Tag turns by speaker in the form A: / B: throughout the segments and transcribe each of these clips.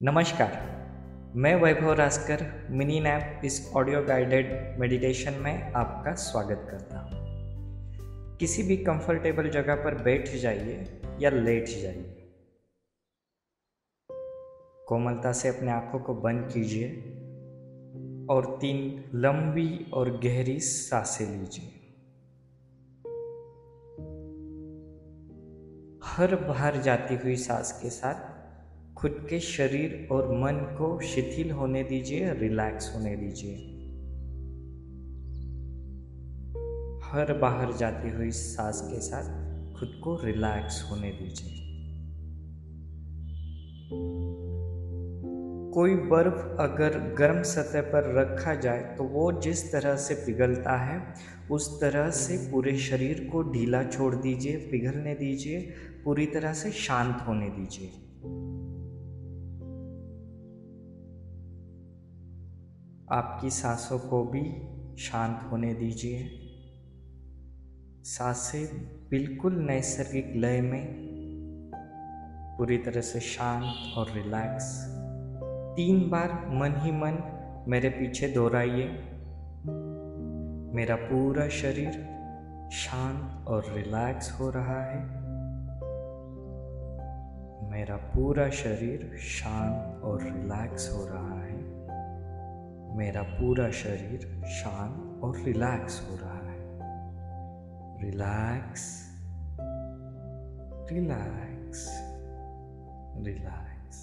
A: नमस्कार। मैं वैभव रास्कर mini nap इस ऑडियो गाइडेड मेडिटेशन में आपका स्वागत करता हूँ। किसी भी कंफर्टेबल जगह पर बैठ जाइए या लेट जाइए। कोमलता से अपने आंखों को बंद कीजिए और 3 लंबी और गहरी सांसें लीजिए। हर बाहर जाती हुई सांस के साथ खुद के शरीर और मन को शिथिल होने दीजिए, रिलैक्स होने दीजिए। हर बाहर जाती हुई सांस के साथ खुद को रिलैक्स होने दीजिए। कोई बर्फ अगर गर्म सतह पर रखा जाए तो वो जिस तरह से पिघलता है उस तरह से पूरे शरीर को ढीला छोड़ दीजिए, पिघलने दीजिए, पूरी तरह से शांत होने दीजिए। आपकी सांसों को भी शांत होने दीजिए। सांसें बिल्कुल नैसर्गिक लय में पूरी तरह से शांत और रिलैक्स 3 बार मन ही मन मेरे पीछे दोहराइए। मेरा पूरा शरीर शांत और रिलैक्स हो रहा है। मेरा पूरा शरीर शांत और रिलैक्स हो रहा है। मेरा पूरा शरीर शांत और रिलैक्स हो रहा है। Relax, relax, relax.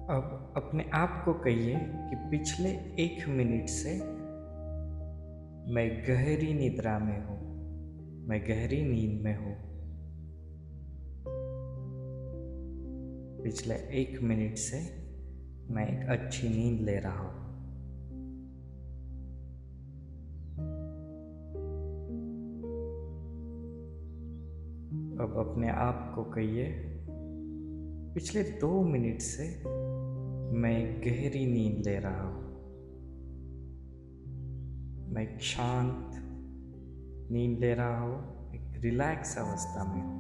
A: अब अपने आप को कहिए कि पिछले 1 मिनट से मैं गहरी निद्रा में हूँ, मैं गहरी नींद में हूँ। पिछले 1 मिनट से मैं एक अच्छी नींद ले रहा हूँ। अब अपने आप को कहिए, पिछले 2 मिनट से मैं गहरी नींद ले रहा हूँ। मैं एक शांत नींद ले रहा हूँ, एक रिलैक्स अवस्था में हूँ।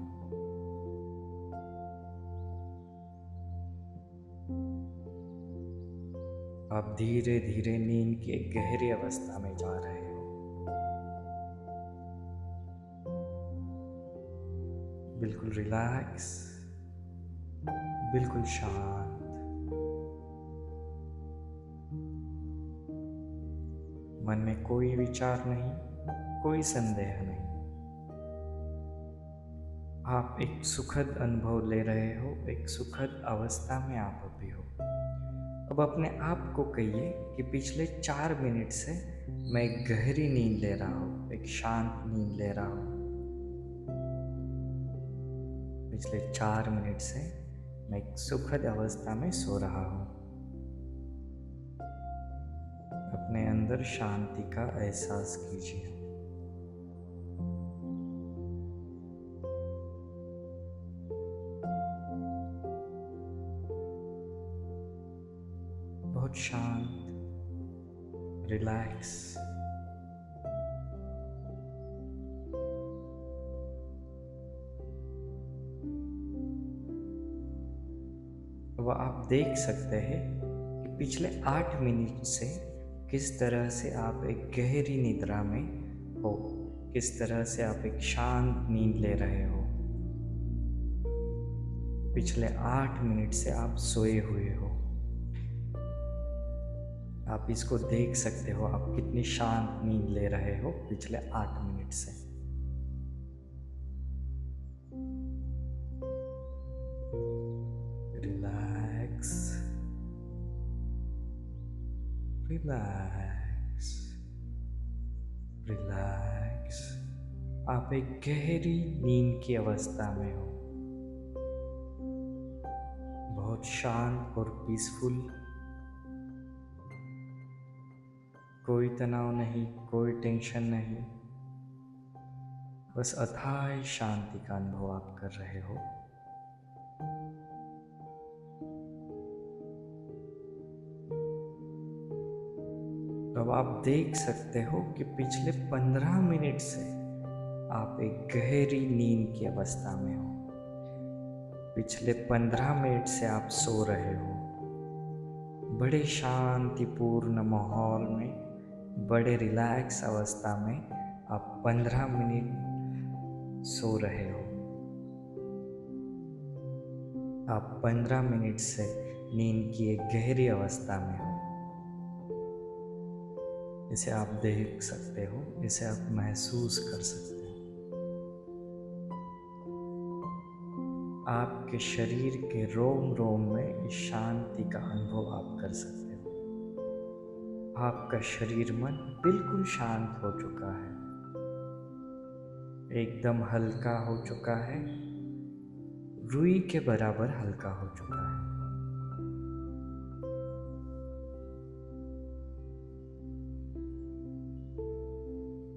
A: आप धीरे धीरे नींद की एक गहरी अवस्था में जा रहे हो। बिल्कुल रिलैक्स, बिल्कुल शांत। मन में कोई विचार नहीं, कोई संदेह नहीं। आप एक सुखद अनुभव ले रहे हो, एक सुखद अवस्था में आप अभी हो। अब अपने आप को कहिए कि पिछले 4 मिनट से मैं एक गहरी नींद ले रहा हूँ, एक शांत नींद ले रहा हूँ। पिछले 4 मिनट से मैं एक सुखद अवस्था में सो रहा हूँ। अपने अंदर शांति का एहसास कीजिए। बहुत शांत, रिलैक्स। अब आप देख सकते हैं कि पिछले 8 मिनट से किस तरह से आप एक गहरी निद्रा में हो, किस तरह से आप एक शांत नींद ले रहे हो। पिछले 8 मिनट से आप सोए हुए हो। आप इसको देख सकते हो, आप कितनी शांत नींद ले रहे हो पिछले 8 मिनट से। Relax, relax, relax. आप एक गहरी नींद की अवस्था में हो, बहुत शांत और पीसफुल। कोई तनाव नहीं, कोई टेंशन नहीं, बस अथाह शांति का अनुभव आप कर रहे हो। अब आप देख सकते हो कि पिछले 15 मिनट से आप एक गहरी नींद की अवस्था में हो। पिछले 15 मिनट से आप सो रहे हो, बड़े शांतिपूर्ण माहौल में, बड़े रिलैक्स अवस्था में आप 15 मिनट सो रहे हो। आप 15 मिनट से नींद की एक गहरी अवस्था में हो। इसे आप देख सकते हो, इसे आप महसूस कर सकते हो। आपके शरीर के रोम रोम में इस शांति का अनुभव आप कर सकते हो। आपका शरीर मन बिल्कुल शांत हो चुका है, एकदम हल्का हो चुका है, रुई के बराबर हल्का हो चुका है।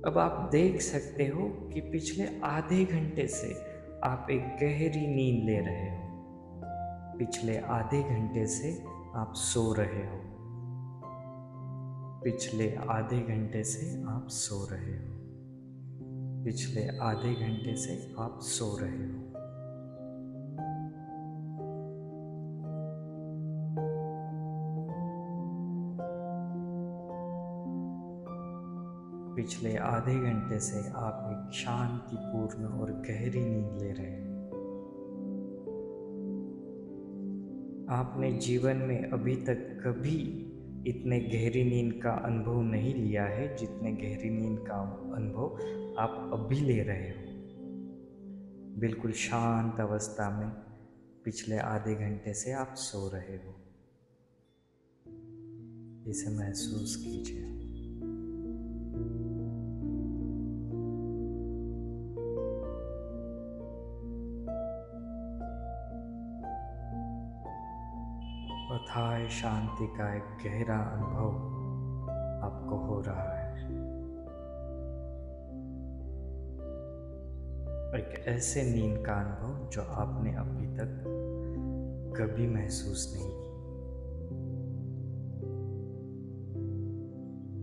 A: अब आप देख सकते हो कि पिछले आधे घंटे से आप एक गहरी नींद ले रहे हो। पिछले आधे घंटे से आप सो रहे हो। पिछले आधे घंटे से आप सो रहे हो। पिछले आधे घंटे से आप सो रहे हो। पिछले आधे घंटे से आप एक शांतिपूर्ण और गहरी नींद ले रहे हैं। आपने जीवन में अभी तक कभी इतने गहरी नींद का अनुभव नहीं लिया है जितने गहरी नींद का अनुभव आप अभी ले रहे हो। बिल्कुल शांत अवस्था में पिछले आधे घंटे से आप सो रहे हो। इसे महसूस कीजिए। अथाह शांति का एक गहरा अनुभव आपको हो रहा है। एक ऐसे नींद का अनुभव जो आपने अभी तक कभी महसूस नहीं की।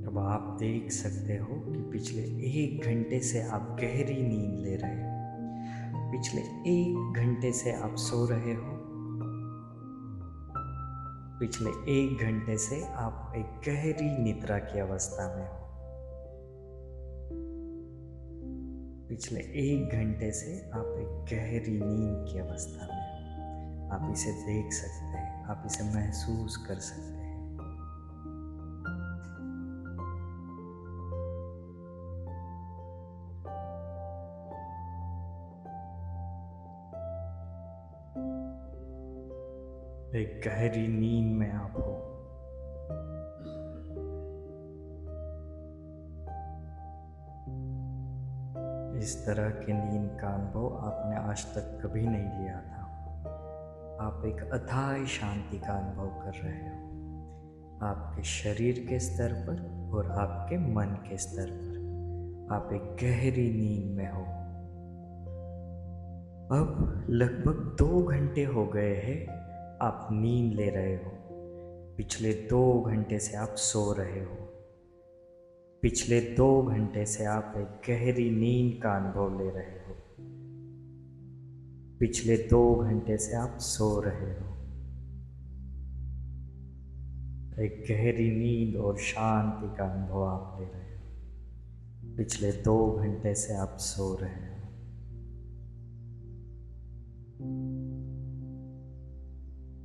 A: अब आप देख सकते हो कि पिछले 1 घंटे से आप गहरी नींद ले रहे हो। पिछले 1 घंटे से आप सो रहे हो। पिछले 1 घंटे से आप एक गहरी निद्रा की अवस्था में हो। पिछले 1 घंटे से आप एक गहरी नींद की अवस्था में हो। आप इसे देख सकते हैं, आप इसे महसूस कर सकते हैं। एक गहरी नींद में आप हो। इस तरह के नींद का अनुभव आपने आज तक कभी नहीं लिया था। आप एक अथाह शांति का अनुभव कर रहे हो। आपके शरीर के स्तर पर और आपके मन के स्तर पर आप एक गहरी नींद में हो। अब लगभग 2 घंटे हो गए हैं आप नींद ले रहे हो। पिछले 2 घंटे से आप सो रहे हो। पिछले 2 घंटे से आप एक गहरी नींद का अनुभव ले रहे हो। पिछले 2 घंटे से आप सो रहे हो। एक गहरी नींद और शांति का अनुभव आप ले रहे हो। पिछले 2 घंटे से आप सो रहे हो।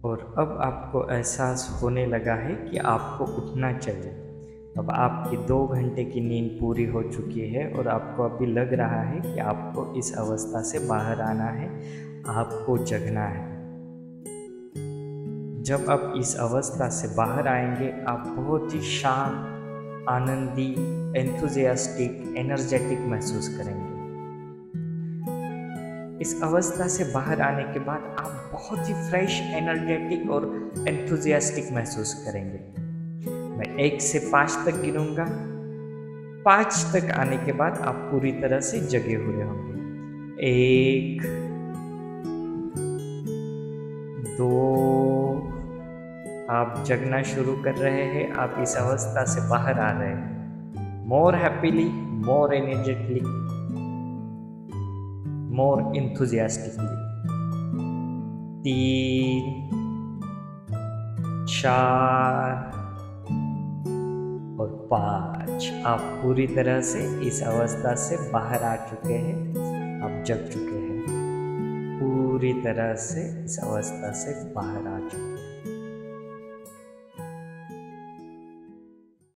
A: और अब आपको एहसास होने लगा है कि आपको उठना चाहिए। अब आपकी 2 घंटे की नींद पूरी हो चुकी है और आपको अभी लग रहा है कि आपको इस अवस्था से बाहर आना है, आपको जगना है। जब आप इस अवस्था से बाहर आएंगे, आप बहुत ही शांत, आनंदी, एंथुजियास्टिक, एनर्जेटिक महसूस करेंगे। इस अवस्था से बाहर आने के बाद आप बहुत ही फ्रेश, एनर्जेटिक और एंथुजियास्टिक महसूस करेंगे। मैं 1 से 5 तक गिनूंगा। 5 तक आने के बाद आप पूरी तरह से जगे हुए होंगे। 1, 2, आप जगना शुरू कर रहे हैं। आप इस अवस्था से बाहर आ रहे हैं। मोर हैप्पीली, मोर एनर्जेटिकली, more enthusiastically. 3, 4 और 5। आप पूरी तरह से इस अवस्था से बाहर आ चुके हैं, आप जग चुके हैं, पूरी तरह से इस अवस्था से बाहर आ चुके हैं।